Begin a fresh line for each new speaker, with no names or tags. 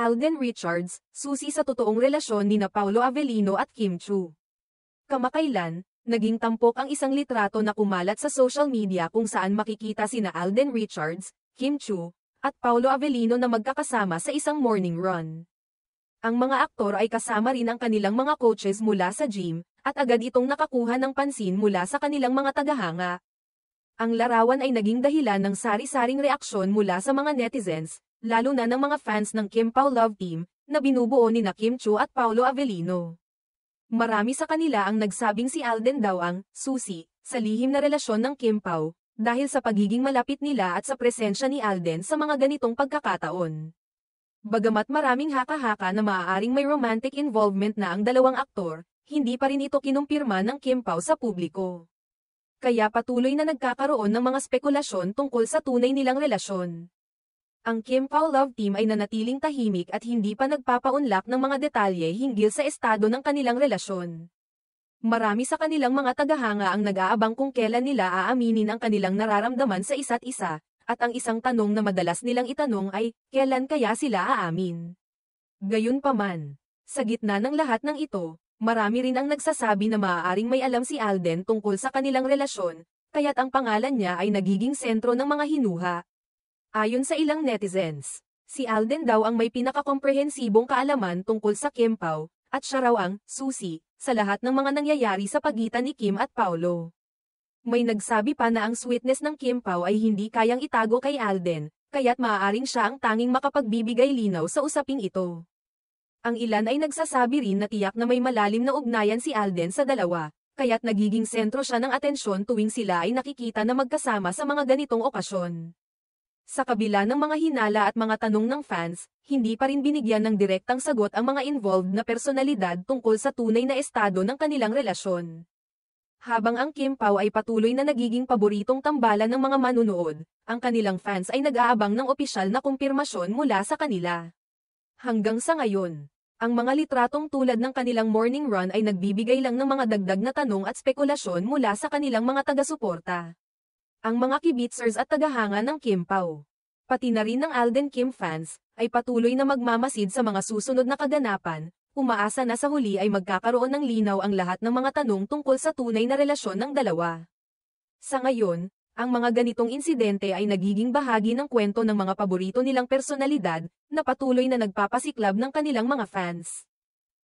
Alden Richards, susi sa totoong relasyon nina Paolo Avellino at Kim Chiu. Kamakailan, naging tampok ang isang litrato na kumalat sa social media kung saan makikita sina Alden Richards, Kim Chiu, at Paolo Avellino na magkakasama sa isang morning run. Ang mga aktor ay kasama rin ang kanilang mga coaches mula sa gym, at agad itong nakakuha ng pansin mula sa kanilang mga tagahanga. Ang larawan ay naging dahilan ng sari-saring reaksyon mula sa mga netizens, lalo na ng mga fans ng Kim Pao Love Team, na binubuo nina Kim Chiu at Paolo Avellino. Marami sa kanila ang nagsabing si Alden daw ang susi sa lihim na relasyon ng Kim Pao, dahil sa pagiging malapit nila at sa presensya ni Alden sa mga ganitong pagkakataon. Bagamat maraming haka-haka na maaaring may romantic involvement na ang dalawang aktor, hindi pa rin ito kinumpirma ng Kim Pao sa publiko. Kaya patuloy na nagkakaroon ng mga spekulasyon tungkol sa tunay nilang relasyon. Ang Kim Pao Love Team ay nanatiling tahimik at hindi pa nagpapaunlak ng mga detalye hinggil sa estado ng kanilang relasyon. Marami sa kanilang mga tagahanga ang nag-aabang kung kailan nila aaminin ang kanilang nararamdaman sa isa't isa, at ang isang tanong na madalas nilang itanong ay, kailan kaya sila aamin? Gayunpaman, sa gitna ng lahat ng ito, marami rin ang nagsasabi na maaaring may alam si Alden tungkol sa kanilang relasyon, kaya't ang pangalan niya ay nagiging sentro ng mga hinuha. Ayon sa ilang netizens, si Alden daw ang may pinakakomprehensibong kaalaman tungkol sa Kim Pao, at siya raw ang susi sa lahat ng mga nangyayari sa pagitan ni Kim at Paolo. May nagsabi pa na ang sweetness ng Kim Pao ay hindi kayang itago kay Alden, kaya't maaaring siya ang tanging makapagbibigay linaw sa usaping ito. Ang ilan ay nagsasabi rin na tiyak na may malalim na ugnayan si Alden sa dalawa, kaya't nagiging sentro siya ng atensyon tuwing sila ay nakikita na magkasama sa mga ganitong okasyon. Sa kabila ng mga hinala at mga tanong ng fans, hindi pa rin binigyan ng direktang sagot ang mga involved na personalidad tungkol sa tunay na estado ng kanilang relasyon. Habang ang Kim Pao ay patuloy na nagiging paboritong tambalan ng mga manunood, ang kanilang fans ay nag-aabang ng opisyal na kumpirmasyon mula sa kanila. Hanggang sa ngayon, ang mga litratong tulad ng kanilang morning run ay nagbibigay lang ng mga dagdag na tanong at spekulasyon mula sa kanilang mga taga-suporta. Ang mga kibitzers at tagahanga ng Kim Pao, pati na rin ng Alden Kim fans, ay patuloy na magmamasid sa mga susunod na kaganapan, umaasa na sa huli ay magkakaroon ng linaw ang lahat ng mga tanong tungkol sa tunay na relasyon ng dalawa. Sa ngayon, ang mga ganitong insidente ay nagiging bahagi ng kwento ng mga paborito nilang personalidad, na patuloy na nagpapasiklab ng kanilang mga fans.